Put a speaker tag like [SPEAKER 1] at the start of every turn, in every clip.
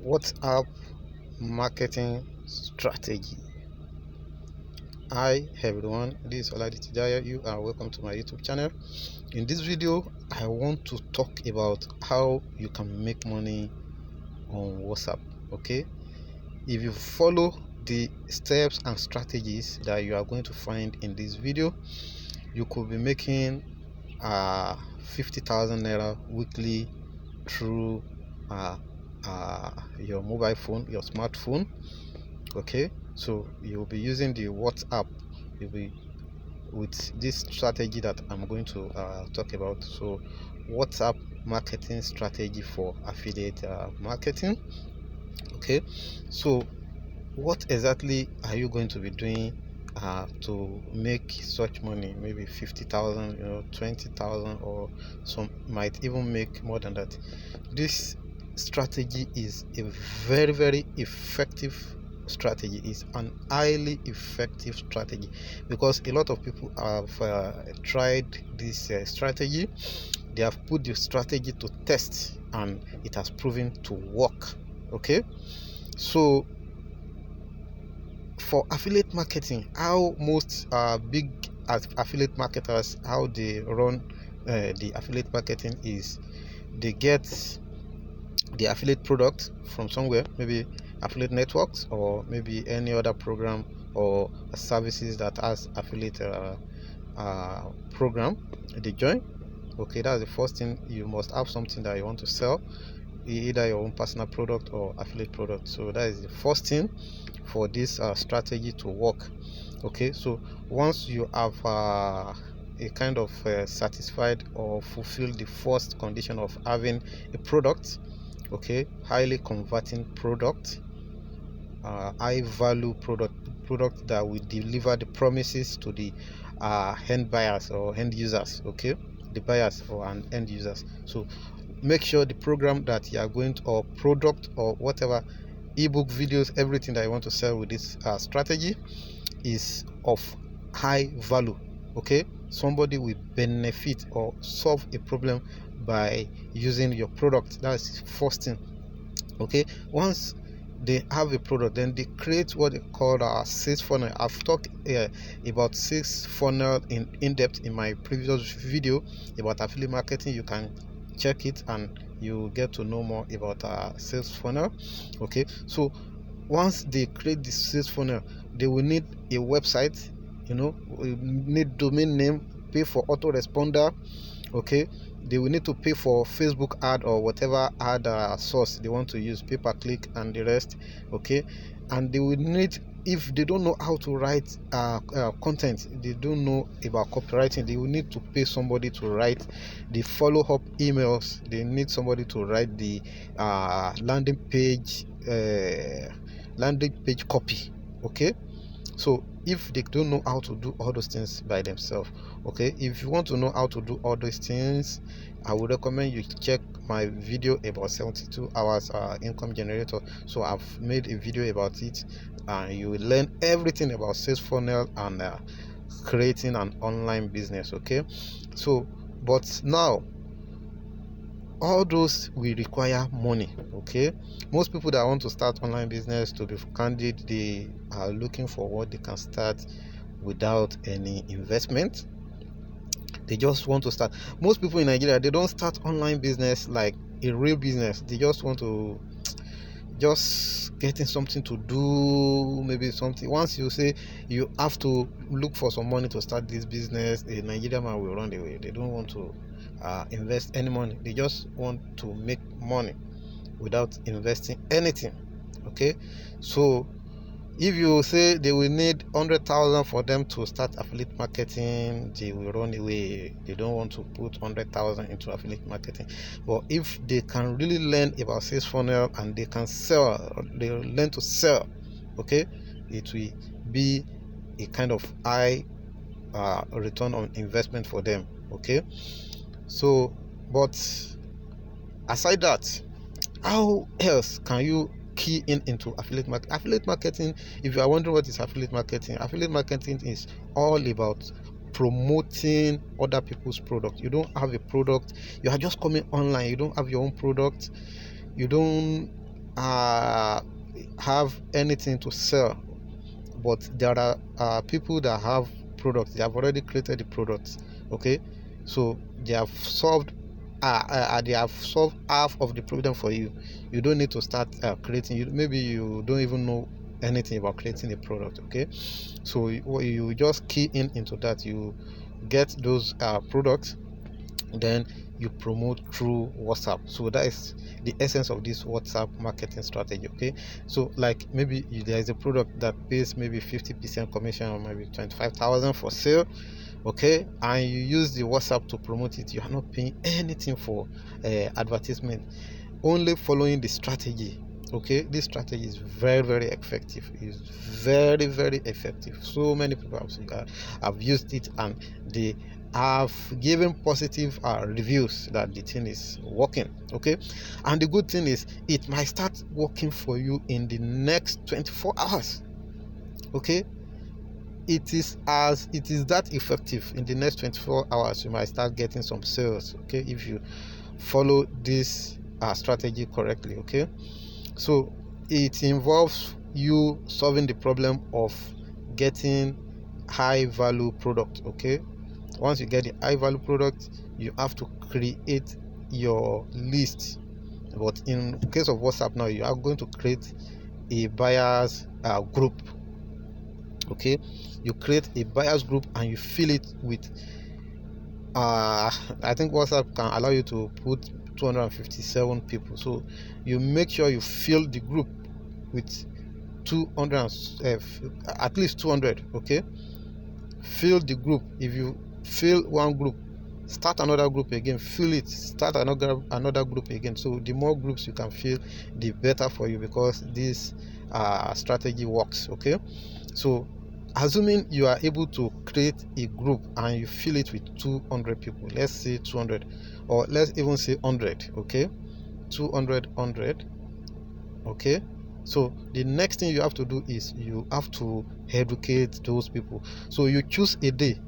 [SPEAKER 1] WhatsApp marketing strategy. Hi everyone, this is Tijaya. You are welcome to my YouTube channel. In this video, I want to talk about how you can make money on WhatsApp. Okay, if you follow the steps and strategies that you are going to find in this video, you could be making 50,000 naira weekly through your mobile phone, your smartphone. Okay, so you'll be using the WhatsApp. You'll be with this strategy that I'm going to talk about. So WhatsApp marketing strategy for affiliate marketing. Okay, so what exactly are you going to be doing to make such money? Maybe 50,000, 20,000, or some might even make more than that. This strategy is a very effective strategy. Is an highly effective strategy because a lot of people have tried this strategy. They have put the strategy to test and it has proven to work. Okay, so for affiliate marketing, how most big affiliate marketers, how they run the affiliate marketing is they get the affiliate product from somewhere, maybe affiliate networks or maybe any other program or services that has affiliate program. They join. Okay, that's the first thing. You must have something that you want to sell, either your own personal product or affiliate product. So that is the first thing for this strategy to work. Okay, so once you have a kind of satisfied or fulfilled the first condition of having a product, okay, highly converting product, high value product that will deliver the promises to the end buyers or end users. Okay, the buyers or end users. So make sure the program that you are going to, or product or whatever, ebook, videos, everything that you want to sell with this strategy is of high value. Okay, somebody will benefit or solve a problem by using your product. That's the first thing. Okay, once they have a product, then they create what they call a sales funnel. I've talked about sales funnel in depth in my previous video about affiliate marketing. You can check it and you get to know more about sales funnel. Okay, so once they create the sales funnel, they will need a website, will need domain name, pay for autoresponder. Okay, they will need to pay for Facebook ad or whatever ad source they want to use, pay per click and the rest. Okay, and they will need, if they don't know how to write content, they don't know about copywriting, they will need to pay somebody to write the follow-up emails. They need somebody to write the landing page copy. Okay, so if they don't know how to do all those things by themselves, okay, if you want to know how to do all those things, I would recommend you check my video about 72 hours income generator. So I've made a video about it and you will learn everything about sales funnel and creating an online business. Okay, so but now all those will require money. Okay, most people that want to start online business, to be candid, they are looking for what they can start without any investment. They just want to start. Most people in Nigeria, they don't start online business like a real business. They just want to just getting something to do, maybe something. Once you say you have to look for some money to start this business, a Nigerian man will run away. They don't want to invest any money. They just want to make money without investing anything. Okay, so if you say they will need 100,000 for them to start affiliate marketing, they will run away. They don't want to put 100,000 into affiliate marketing. But if they can really learn about sales funnel and they can sell, they learn to sell, okay, it will be a kind of high return on investment for them. Okay, so but aside that, how else can you key into affiliate marketing? Affiliate marketing, if you are wondering what is affiliate marketing is all about promoting other people's product. You don't have a product, you are just coming online, you don't have your own product, you don't uh, have anything to sell, but there are people that have products. They have already created the products. Okay, so they have solved half of the problem for you. You don't need to start creating. Maybe you don't even know anything about creating a product. Okay, so you just key into that. You get those products, then you promote through WhatsApp. So that is the essence of this WhatsApp marketing strategy. Okay, so like maybe there is a product that pays maybe 50% commission, or maybe 25,000 for sale. Okay, and you use the WhatsApp to promote it. You are not paying anything for advertisement, only following the strategy. Okay, this strategy is very effective. It's very effective. So many people have used it, and they have given positive reviews that the thing is working. Okay, and the good thing is it might start working for you in the next 24 hours. Okay, it is that effective. In the next 24 hours you might start getting some sales. Okay, if you follow this strategy correctly. Okay, so it involves you solving the problem of getting high value product. Okay, once you get the high value product, you have to create your list. But in case of WhatsApp now, you are going to create a buyers group. Okay, you create a buyers group and you fill it with I think WhatsApp can allow you to put 257 people. So you make sure you fill the group with 200 at least 200. Okay, fill the group. If you fill one group, start another group again, fill it, start another group again. So the more groups you can fill, the better for you, because this strategy works. Okay, so assuming you are able to create a group and you fill it with 200 people, let's say 200, or let's even say 100. Okay, 200. Okay, so the next thing you have to do is you have to educate those people. So you choose a day.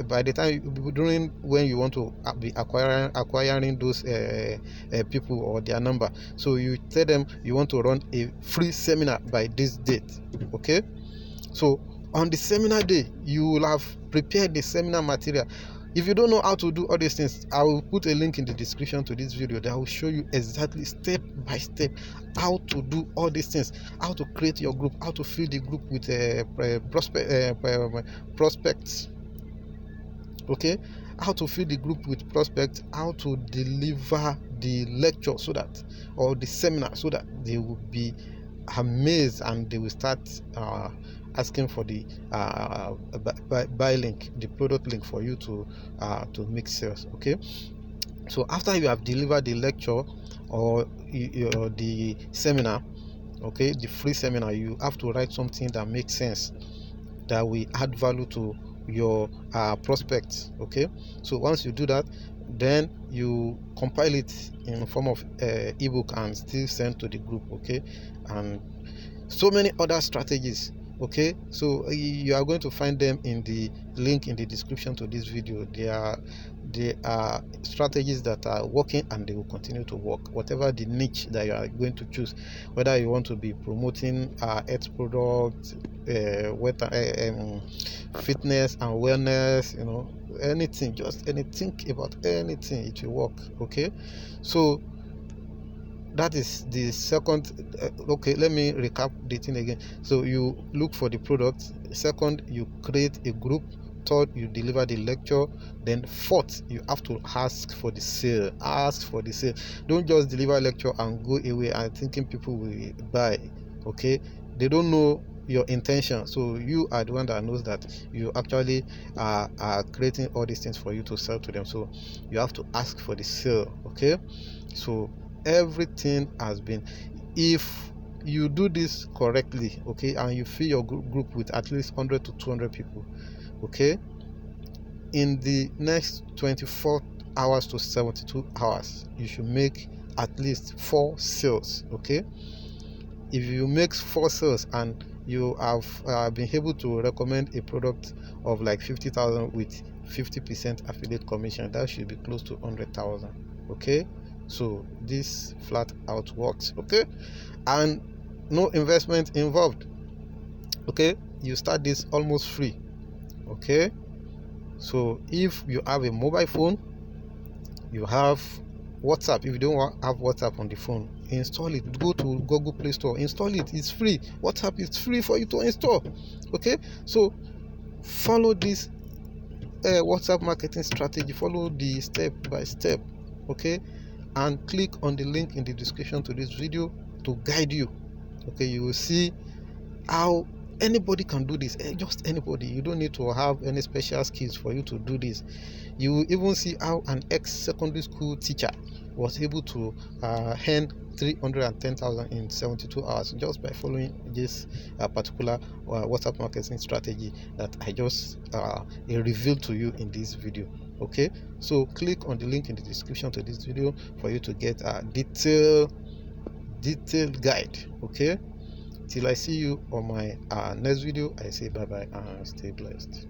[SPEAKER 1] By the time during when you want to be acquiring those people or their number, so you tell them you want to run a free seminar by this date. Okay, so on the seminar day you will have prepared the seminar material. If you don't know how to do all these things, I will put a link in the description to this video that will show you exactly step by step how to do all these things, how to create your group, how to fill the group with prospects. Okay, how to fill the group with prospects, how to deliver the lecture so that, or the seminar, so that they will be amazed and they will start asking for the buy link, the product link, for you to make sales. Okay, so after you have delivered the lecture or the seminar, okay, the free seminar, you have to write something that makes sense, that will add value to your prospects. Okay, so once you do that, then you compile it in form of ebook and still send to the group. Okay, and so many other strategies. Okay, so you are going to find them in the link in the description to this video. They are strategies that are working and they will continue to work, whatever the niche that you are going to choose, whether you want to be promoting health products, fitness and wellness, anything, just anything about anything, it will work. Okay, so that is the second. Okay, let me recap the thing again. So you look for the product. Second, you create a group. Third, you deliver the lecture. Then fourth, you have to ask for the sale. Ask for the sale. Don't just deliver a lecture and go away and thinking people will buy. Okay, they don't know your intention, so you are the one that knows that you actually are creating all these things for you to sell to them. So you have to ask for the sale. Okay, so everything has been, if you do this correctly, okay, and you fill your group with at least 100 to 200 people, okay, in the next 24 hours to 72 hours you should make at least 4 sales. Okay, if you make 4 sales and you have been able to recommend a product of like 50,000 with 50% affiliate commission, that should be close to 100,000. Okay, So this flat out works. Okay, and no investment involved. Okay, you start this almost free. Okay, so if you have a mobile phone, you have WhatsApp. If you don't have WhatsApp on the phone, install it. Go to Google Play Store, install it. It's free. WhatsApp is free for you to install. Okay, so follow this WhatsApp marketing strategy. Follow the step by step. Okay, and click on the link in the description to this video to guide you. Okay, you will see how anybody can do this. Just anybody. You don't need to have any special skills for you to do this. You will even see how an ex-secondary school teacher was able to earn 310,000 in 72 hours just by following this particular WhatsApp marketing strategy that I just revealed to you in this video. Okay, so click on the link in the description to this video for you to get a detailed guide. Okay, till I see you on my next video, I say bye bye and stay blessed.